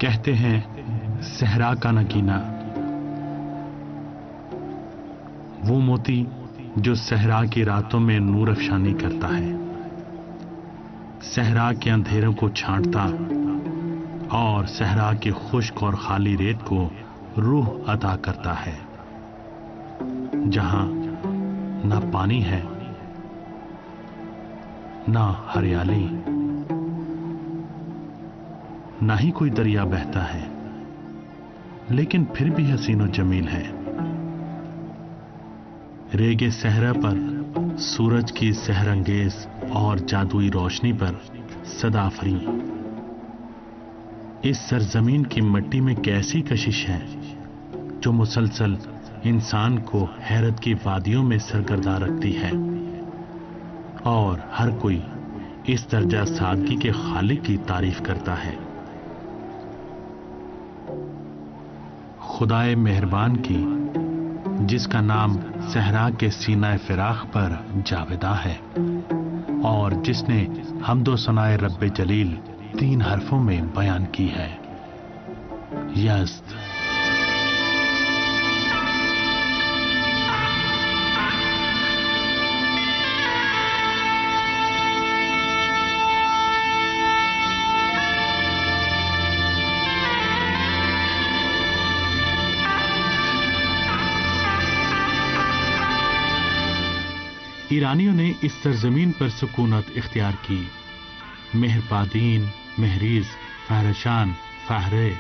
कहते हैं सहरा का नगीना, वो मोती जो सहरा की रातों में नूर अफशानी करता है, सहरा के अंधेरों को छांटता और सहरा की खुश्क और खाली रेत को रूह अता करता है। जहां ना पानी है, ना हरियाली, ना ही कोई दरिया बहता है, लेकिन फिर भी हसीनो जमील है। रेगे सहरा पर सूरज की सहरंगेज और जादुई रोशनी पर सदा फरी। इस सरजमीन की मिट्टी में कैसी कशिश है जो मुसलसल इंसान को हैरत की वादियों में सरगर्दा रखती है, और हर कोई इस दर्जा सादगी के खालिक की तारीफ करता है। खुदाए मेहरबान की, जिसका नाम सहरा के सीना फिराख पर जावेदा है, और जिसने हम्दो सनाए रब्बे जलील 3 हरफों में बयान की है। यज़्द। ईरानियों ने इस सरजमीन पर सुकूनत इख्तियार की। मेहरपादीन, महरीज, फहरशान, फहरे,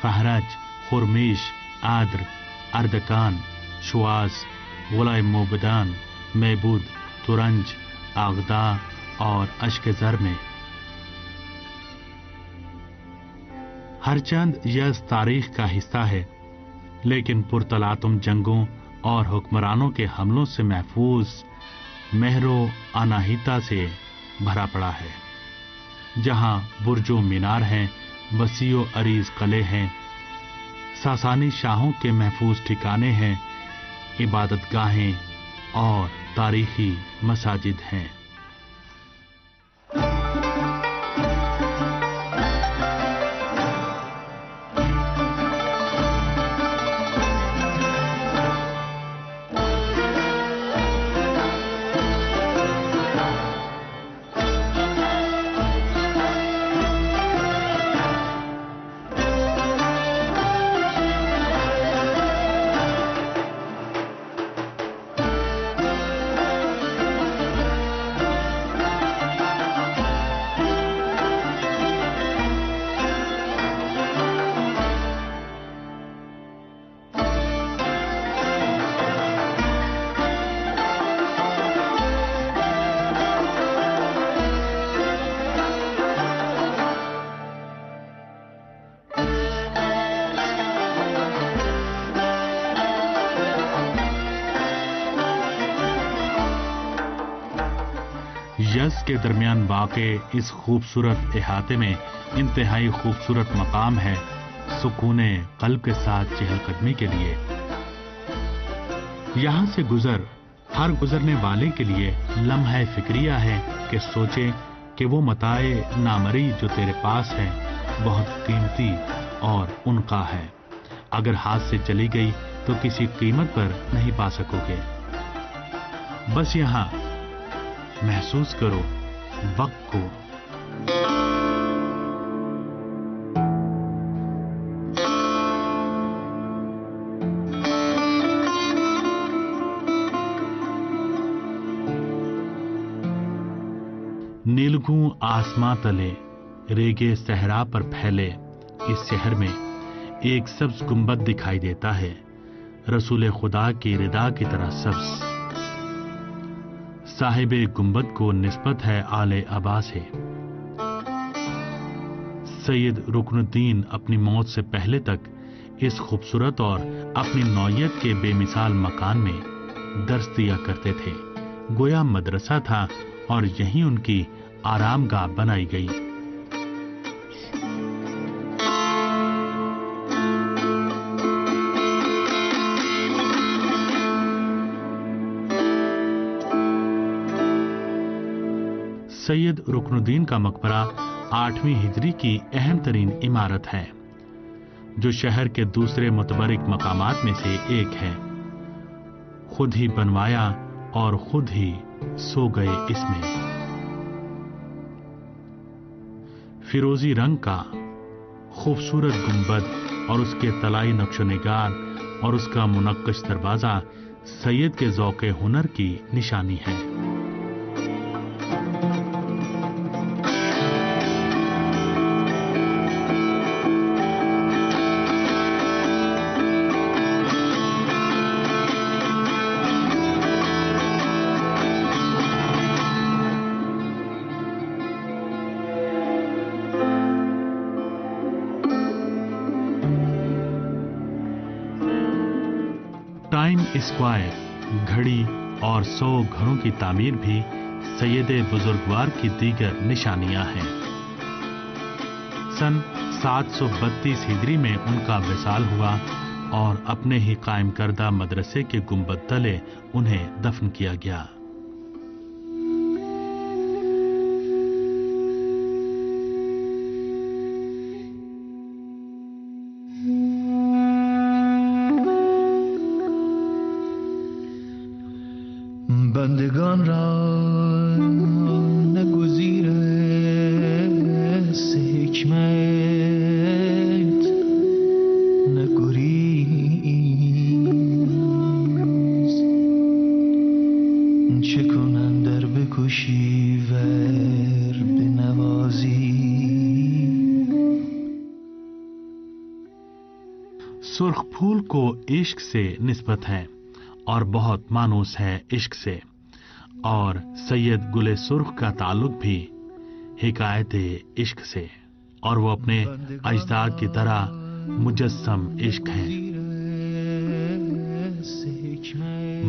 फहरज, खुरमीश, आद्र, अर्दकान, शुआस, गुलाय मोबदान, महबूद, तुरंज, आगदा और अश्केजर में। हर चंद यह तारीख का हिस्सा है, लेकिन पुरतलातुम जंगों और हुक्मरानों के हमलों से महफूज महरो अनाहिता से भरा पड़ा है। जहां बुर्जो मीनार हैं, वसीओ अरीज कले हैं, सासानी शाहों के महफूज ठिकाने हैं, इबादतगाहें और तारीखी मसाजिद हैं। यज़्द के दरमियान वाक़े इस खूबसूरत इहाते में इंतहाई खूबसूरत मकाम है सुकूने क़ल्ब के साथ चहलकदमी के लिए। यहां से हर गुजरने वाले के लिए लम्हा फिक्रिया है कि सोचे कि वो मताए नामरी जो तेरे पास है बहुत कीमती और उनका है। अगर हाथ से चली गई तो किसी कीमत पर नहीं पा सकोगे। बस यहां महसूस करो वक्त को। नीलगू आसमां तले रेगे सहरा पर फैले इस शहर में एक सब्ज गुंबद दिखाई देता है, रसूल खुदा की रिदा की तरह सब्ज। साहिबे गुंबद को निस्बत है आले अबा से। सैयद रुकनुद्दीन अपनी मौत से पहले तक इस खूबसूरत और अपनी नौयत के बेमिसाल मकान में दर्स दिया करते थे, गोया मदरसा था और यहीं उनकी आरामगाह बनाई गई। सैयद रुकनुद्दीन का मकबरा 8वीं हिजरी की अहम तरीन इमारत है, जो शहर के दूसरे मुतबरिक मकामात में से एक है। खुद ही बनवाया और खुद ही सो गए इसमें। फिरोजी रंग का खूबसूरत गुंबद और उसके तलाई नक्शोनिगार और उसका मुनक्कश दरवाजा सैयद के ज़ौक़े हुनर की निशानी है। टाइम स्क्वायर घड़ी और 100 घरों की तामीर भी सैयदे बुजुर्गवार की दीगर निशानियां हैं। सन 732 हिजरी में उनका विसाल हुआ और अपने ही कायम करदा मदरसे के गुंबद तले उन्हें दफन किया गया। बंदगान را نگزیر حکمت نگریز چه کنن در بکشی ور بنوازی सुर्ख फूल को इश्क से निस्बत है और बहुत मानूस है इश्क से, और सैयद गुले सुर्ख का ताल्लुक भी हिकायत इश्क से, और वो अपने अजदाद की तरह मुजस्सम इश्क हैं।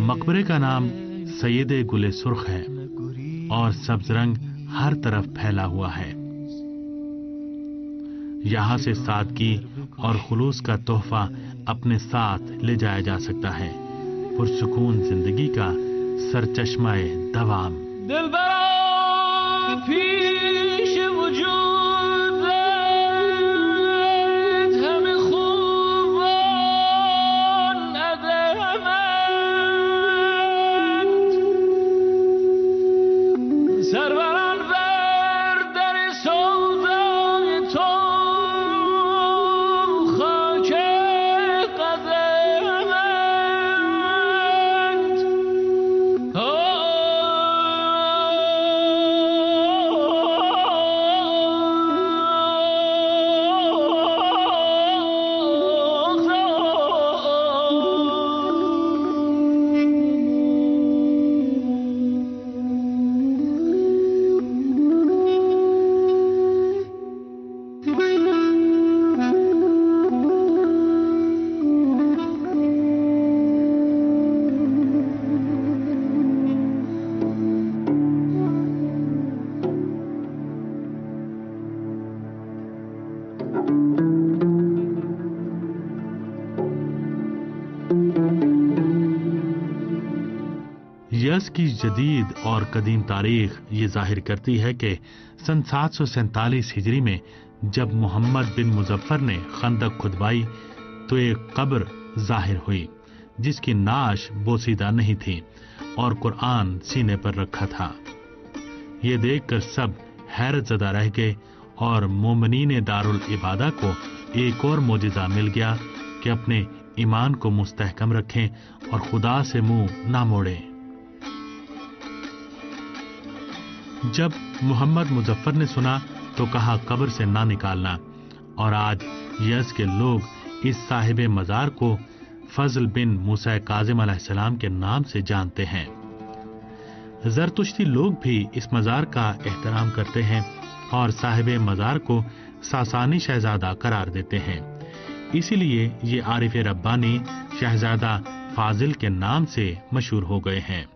मकबरे का नाम सैयद गुले सुर्ख है और सब्ज रंग हर तरफ फैला हुआ है। यहां से सादगी और खुलूस का तोहफा अपने साथ ले जाया जा सकता है। पुरसुकून जिंदगी का सरचश्मा दवाम। दिलबरा پیش وجودت همه خوبان ندهمند سروران بر در سودای تو خاک قدمند यस की जदीद और कदीम तारीख ये जाहिर करती है कि सन 747 हिजरी में जब मोहम्मद बिन मुजफ्फर ने खंदक खुदवाई तो एक कब्र जाहिर हुई जिसकी नाश बोसीदा नहीं थी और कुरान सीने पर रखा था। ये देखकर सब हैरतज़दा रह गए और मोमिनीन दारुल इबादा को एक और मोजिज़ा मिल गया कि अपने ईमान को मुस्तहकम रखें और खुदा से मुंह ना मोड़ें। जब मोहम्मद मुजफ्फर ने सुना तो कहा कब्र से ना निकालना, और आज यस के लोग इस साहिब मजार को फजल बिन मूसा काजिम अलैहिस्सलाम के नाम से जानते हैं। जरतुश्ती लोग भी इस मजार का एहतराम करते हैं और साहिब मजार को सासानी शहजादा करार देते हैं। इसीलिए ये आरिफ रब्बानी शहजादा फाजिल के नाम से मशहूर हो गए हैं।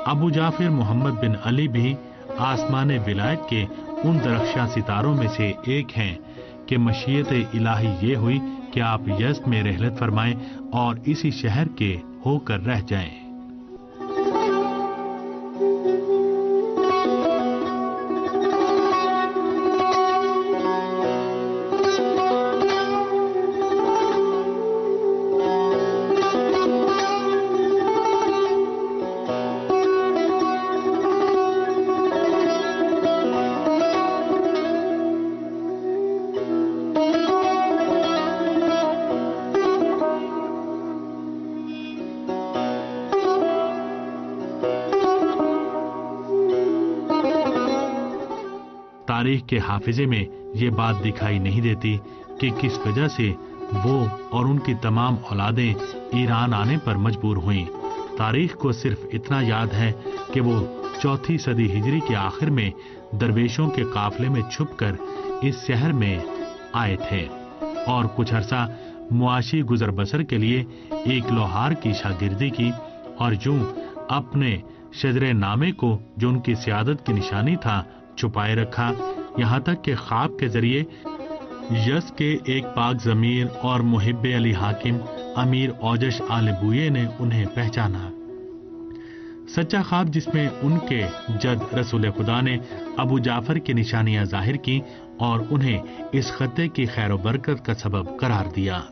अबू जाफिर मोहम्मद बिन अली भी आसमान विलायत के उन दरख्शां सितारों में से एक हैं कि मशीयत इलाही ये हुई कि आप यज़्द में रहलत फरमाएं और इसी शहर के होकर रह जाएं। तारीख के हाफिजे में ये बात दिखाई नहीं देती कि किस वजह से वो और उनकी तमाम औलादें ईरान आने पर मजबूर हुईं। तारीख को सिर्फ इतना याद है कि वो 4वीं सदी हिजरी के आखिर में दरवेशों के काफले में छुपकर इस शहर में आए थे और कुछ अरसा मुआशी गुजर बसर के लिए एक लोहार की शागिर्दी की और यूं अपने शजरे नामे को, जो उनकी सियादत की निशानी था, छुपाए रखा, यहां तक कि ख्वाब के जरिए यज़्द के एक पाक ज़मीर और मुहिब्बे अली हाकिम अमीर औजश आले बुये ने उन्हें पहचाना। सच्चा ख्वाब जिसमें उनके जद रसूल खुदा ने अबू जाफर की निशानियां जाहिर की और उन्हें इस खत्ते की खैर व बरकत का सबब करार दिया।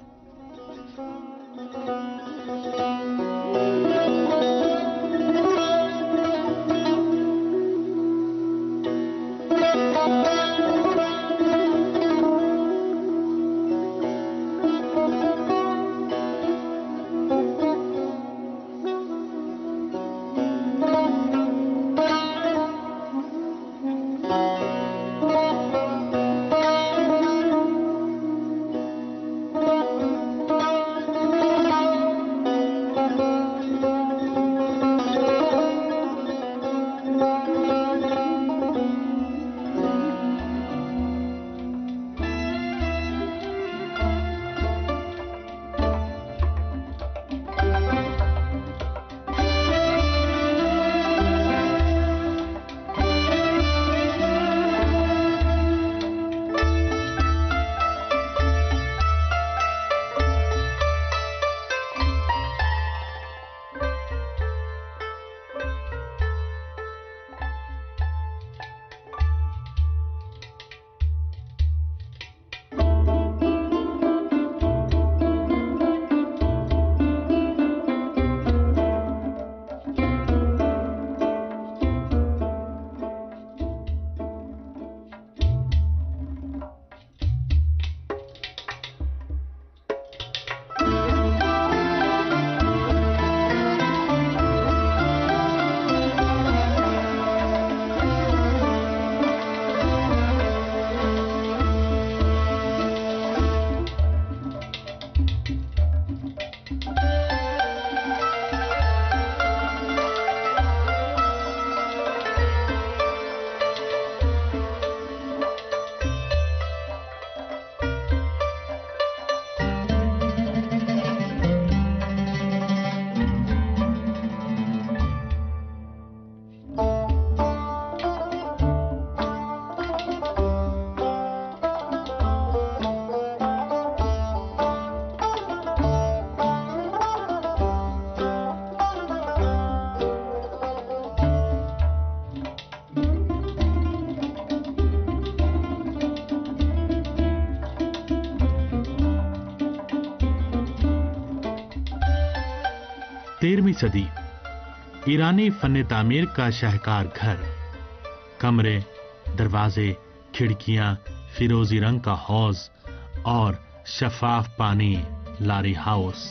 तेरहवीं सदी ईरानी फन तामीर का शाहकार घर, कमरे, दरवाजे, खिड़कियां, फिरोजी रंग का हौज और शफाफ पानी लारी हाउस।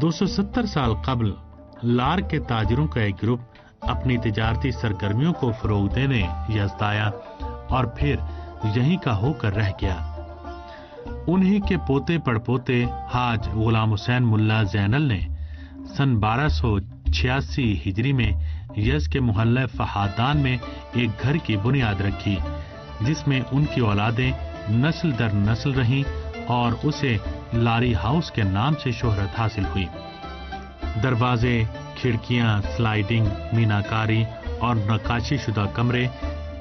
270 साल कबल लार के ताजिरों का एक ग्रुप अपनी तिजारती सरगर्मियों को फरोग देने यज़्द आया और फिर यहीं का होकर रह गया। उन्हीं के पोते पड़पोते हाज गुलाम हुसैन मुल्ला ज़ैनल ने सन 1286 हिजरी में यज़्द के मोहल्ले फहादान में एक घर की बुनियाद रखी, जिसमें उनकी औलादें नस्ल दर नस्ल रहीं और उसे लारी हाउस के नाम से शोहरत हासिल हुई। दरवाजे, खिड़कियां, स्लाइडिंग, मीनाकारी और नक्काशी शुदा कमरे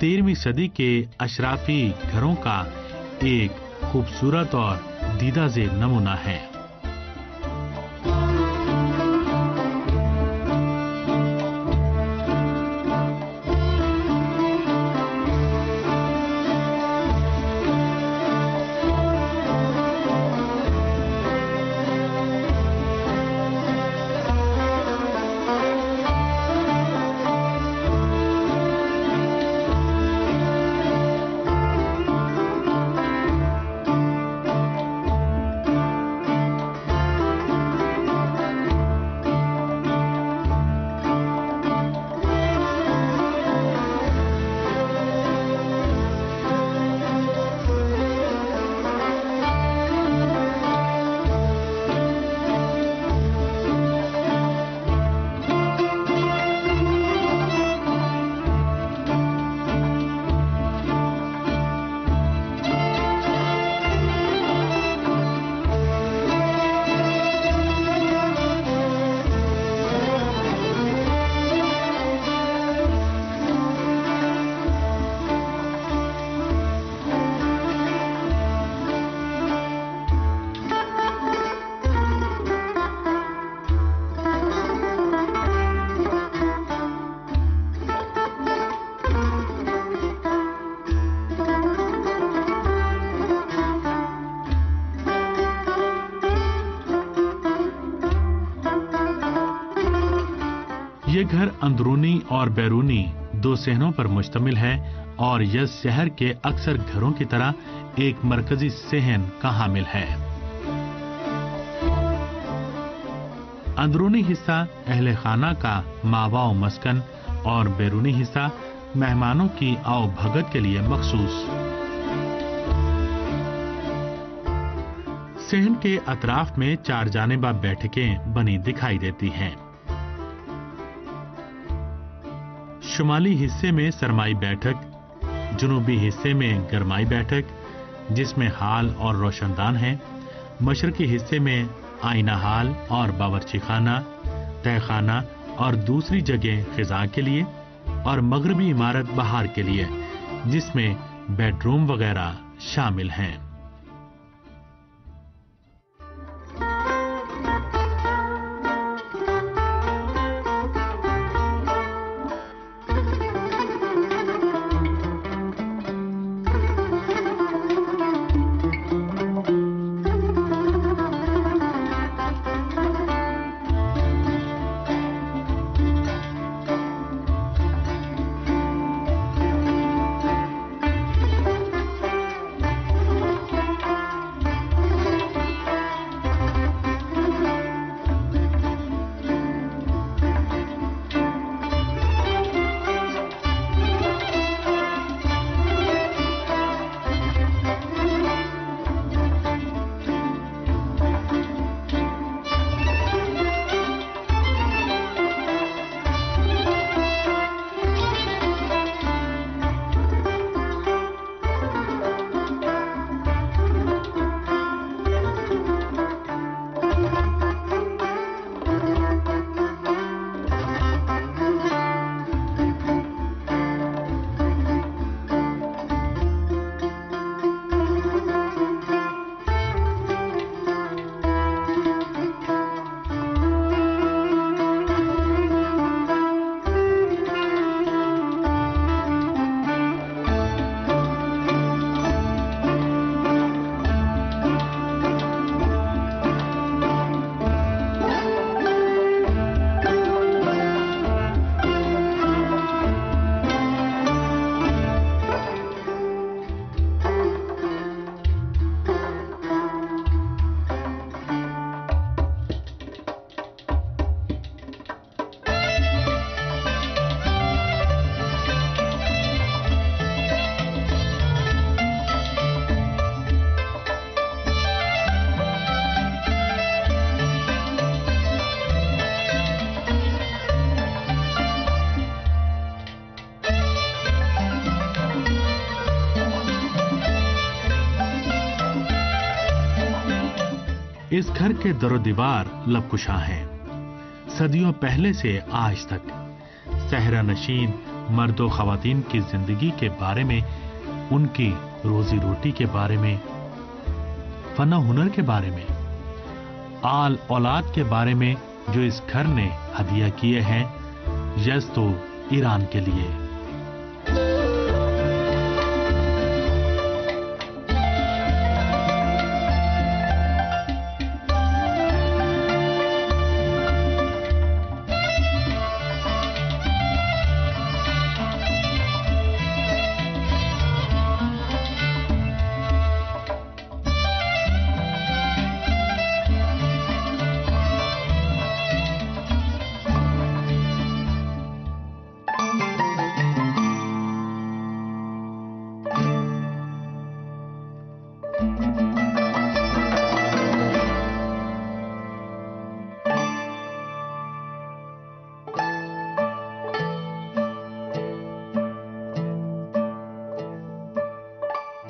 13वीं सदी के अशराफी घरों का एक खूबसूरत और दीदा ज़ेब नमूना है। ये घर अंदरूनी और बैरूनी दो सहनों पर मुश्तमिल है और यह शहर के अक्सर घरों की तरह एक मरकजी सहन का हामिल है। अंदरूनी हिस्सा अहले खाना का मावा मस्कन और बैरूनी हिस्सा मेहमानों की आओ भगत के लिए मखसूस। सहन के अतराफ में चार जानिबा बैठकें बनी दिखाई देती हैं। शुमाली हिस्से में सरमाई बैठक, जुनूबी हिस्से में गरमाई बैठक जिसमें हाल और रोशनदान है, मशरकी हिस्से में आईना हाल और बावर्ची खाना, तहखाना और दूसरी जगह खिजा के लिए, और मगरबी इमारत बाहर के लिए जिसमें बेडरूम वगैरह शामिल हैं। इस घर के दरो दीवार लबकुशा हैं। सदियों पहले से आज तक सहरा नशीन मर्दों खवातीन की जिंदगी के बारे में, उनकी रोजी रोटी के बारे में, फनो हुनर के बारे में, आल औलाद के बारे में जो इस घर ने हदिया किए हैं, यज़ तो ईरान के लिए।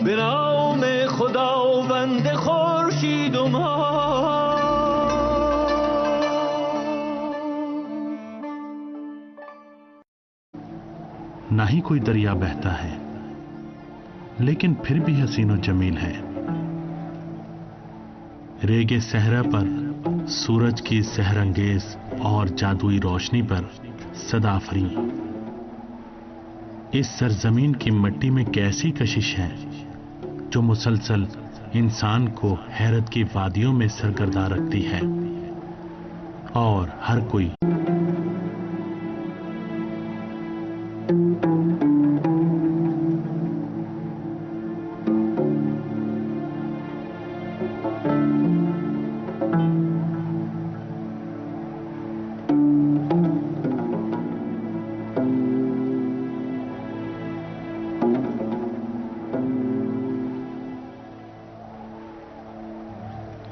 به نام خداوند خورشید و ماه. ना ही कोई दरिया बहता है, लेकिन फिर भी हसीनो जमील है। रेगे सहरा पर सूरज की सहरंगेज और जादुई रोशनी पर सदा फरी। इस सरजमीन की मिट्टी में कैसी कशिश है जो मुसलसल इंसान को हैरत की वादियों में सरगर्दा रखती है, और हर कोई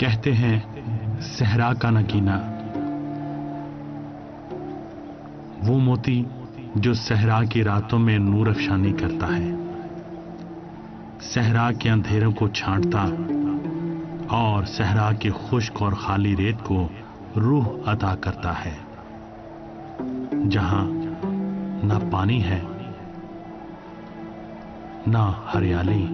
कहते हैं सहरा का नगीना, वो मोती जो सहरा की रातों में नूर अफशानी करता है, सहरा के अंधेरों को छांटता और सहरा की खुश्क और खाली रेत को रूह अता करता है, जहां ना पानी है ना हरियाली।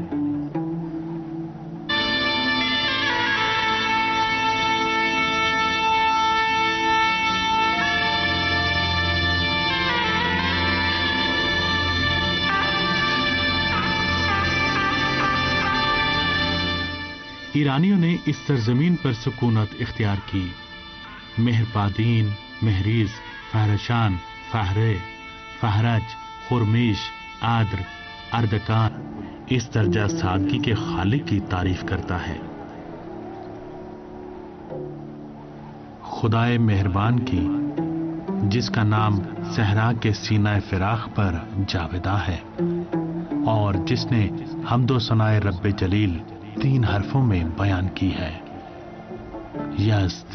ईरानियों ने इस सरजमीन पर सुकूनत इख्तियार की। मेहरपादीन, महरीज, फहरशान, फहरे, फहरज, खुरमीश, आद्र, अर्दकान इस दर्जा सादगी के खालिक की तारीफ करता है। खुदाए मेहरबान की, जिसका नाम सहरा के सीना फिराख पर जावेदा है और जिसने हमदो सनाए रब्बे जलील 3 हरफों में बयान की है। यज़्द।